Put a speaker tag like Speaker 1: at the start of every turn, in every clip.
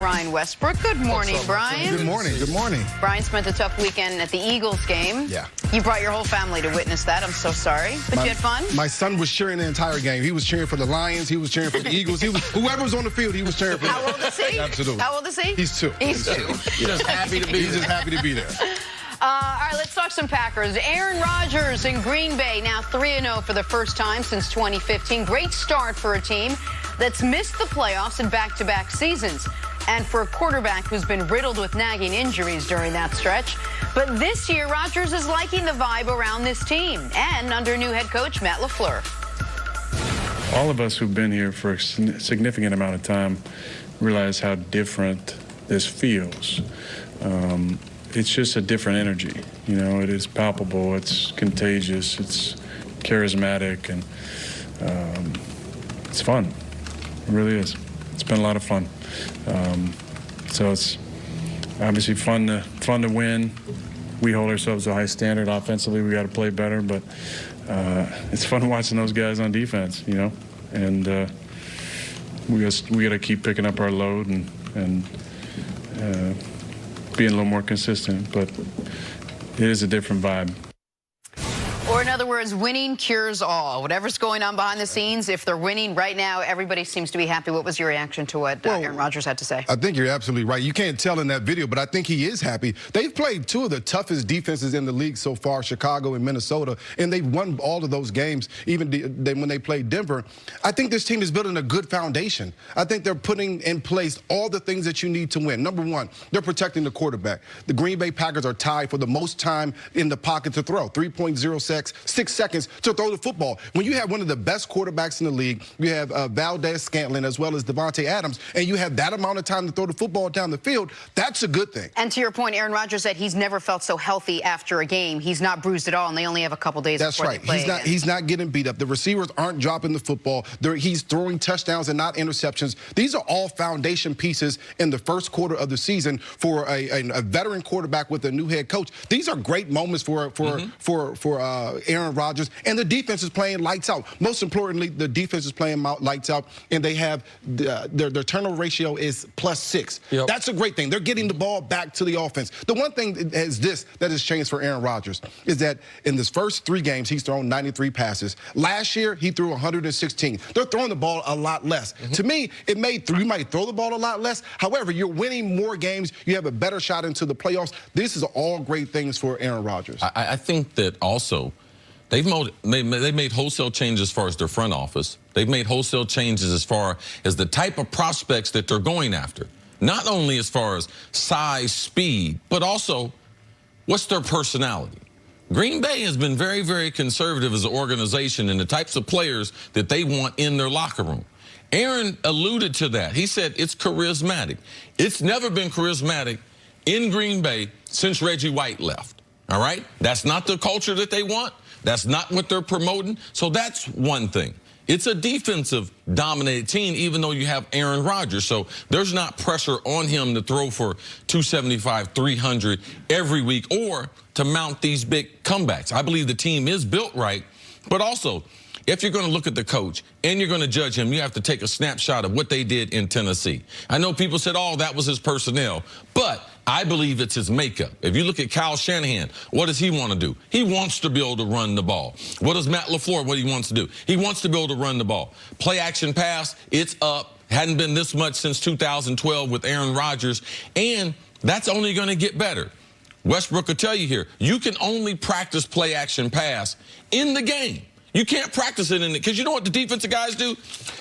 Speaker 1: Brian Westbrook. Good morning, Brian.
Speaker 2: Good morning. Good morning.
Speaker 1: Brian spent a tough weekend at the Eagles game.
Speaker 2: Yeah.
Speaker 1: You brought your whole family to witness that. I'm so sorry. But you had fun?
Speaker 2: My son was cheering the entire game. He was cheering for the Lions. He was cheering for the Eagles. Whoever was on the field, he was cheering for them.
Speaker 1: How old is he?
Speaker 2: Absolutely.
Speaker 1: How old is he?
Speaker 2: He's 2.
Speaker 1: He's 2.
Speaker 2: He's just happy to be there. He's just happy to be there.
Speaker 1: All right, let's talk some Packers. Aaron Rodgers in Green Bay, now 3-0 for the first time since 2015. Great start for a team that's missed the playoffs in back-to-back seasons, and for a quarterback who's been riddled with nagging injuries during that stretch. But this year, Rodgers is liking the vibe around this team, and under new head coach Matt LaFleur.
Speaker 3: All of us who've been here for a significant amount of time realize how different this feels. It's just a different energy. You know, it is palpable, it's contagious, it's charismatic, and it's fun. It really is. It's been a lot of fun. So it's obviously fun to win. We hold ourselves to a high standard offensively. We got to play better, but it's fun watching those guys on defense, you know. And we got to keep picking up our load and being a little more consistent. But it is a different vibe.
Speaker 1: Or in other words, winning cures all. Whatever's going on behind the scenes, if they're winning right now, everybody seems to be happy. What was your reaction to what Aaron Rodgers had to say?
Speaker 2: I think you're absolutely right. You can't tell in that video, but I think he is happy. They've played 2 of the toughest defenses in the league so far, Chicago and Minnesota, and they've won all of those games, even when they played Denver. I think this team is building a good foundation. I think they're putting in place all the things that you need to win. Number one, they're protecting the quarterback. The Green Bay Packers are tied for the most time in the pocket to throw, 3.06. 6 seconds to throw the football. When you have one of the best quarterbacks in the league, you have Valdez-Scantling as well as Devontae Adams, and you have that amount of time to throw the football down the field, that's a good thing.
Speaker 1: And to your point, Aaron Rodgers said he's never felt so healthy after a game. He's not bruised at all, and they only have a couple days before they play again.
Speaker 2: He's not getting beat up. The receivers aren't dropping the football. He's throwing touchdowns and not interceptions. These are all foundation pieces in the first quarter of the season for a veteran quarterback with a new head coach. These are great moments for Aaron Rodgers, and the defense is playing lights out. Most importantly, the defense is playing lights out, and they have their turnover ratio is +6. Yep. That's a great thing. They're getting the ball back to the offense. The one thing that has changed for Aaron Rodgers is that in this first 3 games, he's thrown 93 passes. Last year, he threw 116. They're throwing the ball a lot less. To me, you might throw the ball a lot less. However, you're winning more games. You have a better shot into the playoffs. This is all great things for Aaron Rodgers.
Speaker 4: I think that also they've made wholesale changes as far as their front office. They've made wholesale changes as far as the type of prospects that they're going after. Not only as far as size, speed, but also what's their personality. Green Bay has been very, very conservative as an organization in the types of players that they want in their locker room. Aaron alluded to that. He said it's charismatic. It's never been charismatic in Green Bay since Reggie White left. All right? That's not the culture that they want. That's not what they're promoting. So that's one thing. It's a defensive-dominated team, even though you have Aaron Rodgers. So there's not pressure on him to throw for 275, 300 every week or to mount these big comebacks. I believe the team is built right, but also, if you're going to look at the coach and you're going to judge him, you have to take a snapshot of what they did in Tennessee. I know people said, oh, that was his personnel, but I believe it's his makeup. If you look at Kyle Shanahan, what does he want to do? He wants to be able to run the ball. What does Matt LaFleur, what he wants to do? He wants to be able to run the ball. Play action pass, it's up. Hadn't been this much since 2012 with Aaron Rodgers, and that's only going to get better. Westbrook will tell you here, you can only practice play action pass in the game. You can't practice it in it, because you know what the defensive guys do?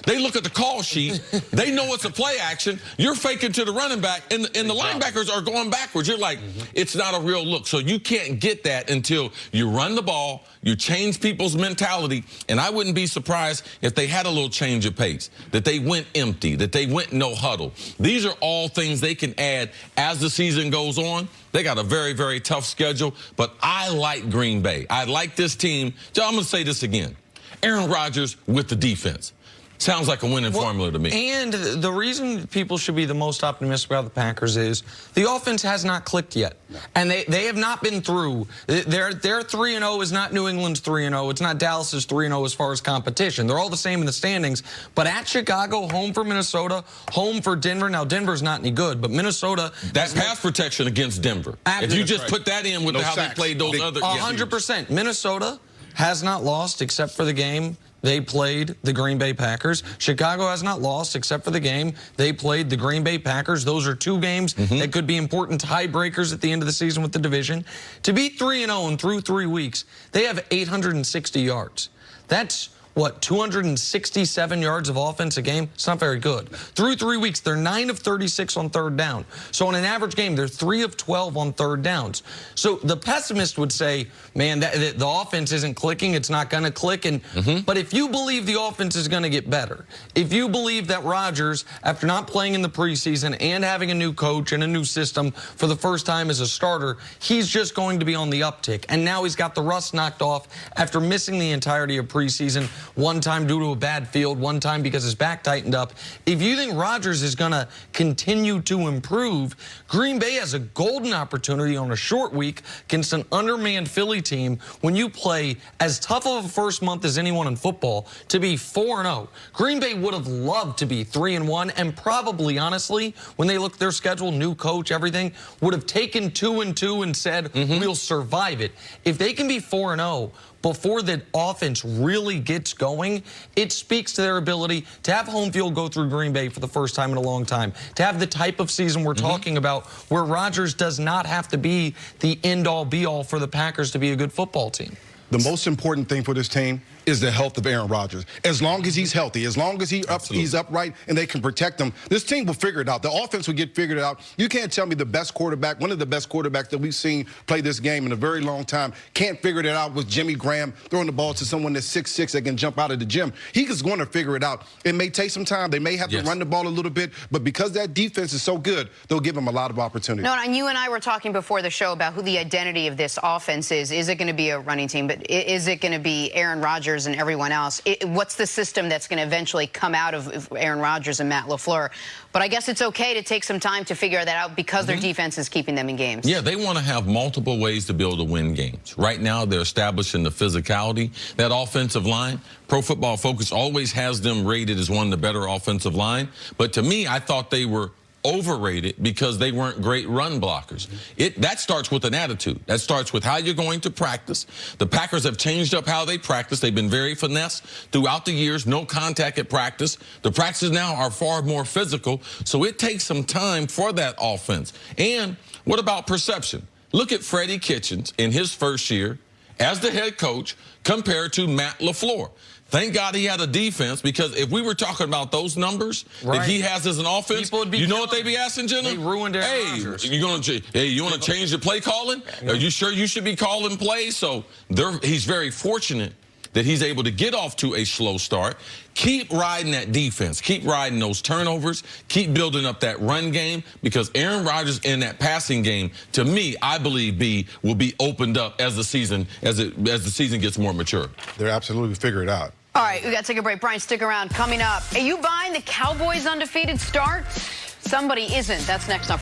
Speaker 4: They look at the call sheet. They know it's a play action. You're faking to the running back, and the linebackers are going backwards. You're like, it's not a real look. So you can't get that until you run the ball, you change people's mentality, and I wouldn't be surprised if they had a little change of pace, that they went empty, that they went no huddle. These are all things they can add as the season goes on. They got a very, very tough schedule, but I like Green Bay. I like this team. I'm going to say this again. Aaron Rodgers with the defense. Sounds like a winning formula to me.
Speaker 5: And the reason people should be the most optimistic about the Packers is the offense has not clicked yet. No. And they have not been through. Their 3-0 is not New England's 3-0. It's not Dallas's 3-0 as far as competition. They're all the same in the standings. But at Chicago, home for Minnesota, home for Denver. Now, Denver's not any good, but Minnesota...
Speaker 4: That pass protection against Denver. If you just put that in with how they played those other...
Speaker 5: 100%. Minnesota has not lost except for the game they played the Green Bay Packers. Chicago has not lost except for the game they played the Green Bay Packers. Those are two games that could be important tiebreakers at the end of the season with the division. To be 3-0 and through 3 weeks, they have 860 yards. That's, what, 267 yards of offense a game? It's not very good. Through 3 weeks, they're 9 of 36 on third down. So in an average game, they're 3 of 12 on third downs. So the pessimist would say, man, the offense isn't clicking. It's not going to click. And But if you believe the offense is going to get better, if you believe that Rodgers, after not playing in the preseason and having a new coach and a new system for the first time as a starter, he's just going to be on the uptick. And now he's got the rust knocked off after missing the entirety of preseason. One time due to a bad field, one time because his back tightened up. If you think Rodgers is going to continue to improve, Green Bay has a golden opportunity on a short week against an undermanned Philly team when you play as tough of a first month as anyone in football to be 4-0. Green Bay would have loved to be 3-1 and probably, honestly, when they looked at their schedule, new coach, everything, would have taken 2-2 and said, we'll survive it. If they can be 4-0, before the offense really gets going, it speaks to their ability to have home field go through Green Bay for the first time in a long time, to have the type of season we're talking about where Rodgers does not have to be the end-all, be-all for the Packers to be a good football team.
Speaker 2: The most important thing for this team is the health of Aaron Rodgers. As long as he's healthy, as long as he's upright and they can protect him, this team will figure it out. The offense will get figured out. You can't tell me the best quarterback, one of the best quarterbacks that we've seen play this game in a very long time, can't figure it out with Jimmy Graham throwing the ball to someone that's 6'6" that can jump out of the gym. He's going to figure it out. It may take some time. They may have to run the ball a little bit, but because that defense is so good, they'll give him a lot of opportunity.
Speaker 1: No, and you and I were talking before the show about who the identity of this offense is. Is it going to be a running team? But is it going to be Aaron Rodgers and everyone else? What's the system that's going to eventually come out of Aaron Rodgers and Matt LaFleur? But I guess it's okay to take some time to figure that out because their defense is keeping them in games. Yeah,
Speaker 4: they want to have multiple ways to be able to win games. Right now, they're establishing the physicality. That offensive line, Pro Football Focus always has them rated as one of the better offensive line. But to me, I thought they were overrated because they weren't great run blockers. That starts with an attitude. That starts with how you're going to practice. The Packers have changed up how they practice. They've been very finesse throughout the years, no contact at practice. The practices now are far more physical, so it takes some time for that offense. And what about perception? Look at Freddie Kitchens in his first year as the head coach compared to Matt LaFleur. Thank God he had a defense, because if we were talking about those numbers that he has as an offense, you know what they'd be asking, Jenna?
Speaker 5: They ruined Aaron Rodgers.
Speaker 4: You want to change the play calling? Are you sure you should be calling plays? So he's very fortunate that he's able to get off to a slow start. Keep riding that defense. Keep riding those turnovers. Keep building up that run game, because Aaron Rodgers in that passing game, to me, I believe will be opened up as the season gets more mature.
Speaker 2: They're absolutely figure it out.
Speaker 1: All right, we got to take a break. Brian, stick around. Coming up, are you buying the Cowboys' undefeated start? Somebody isn't. That's next up.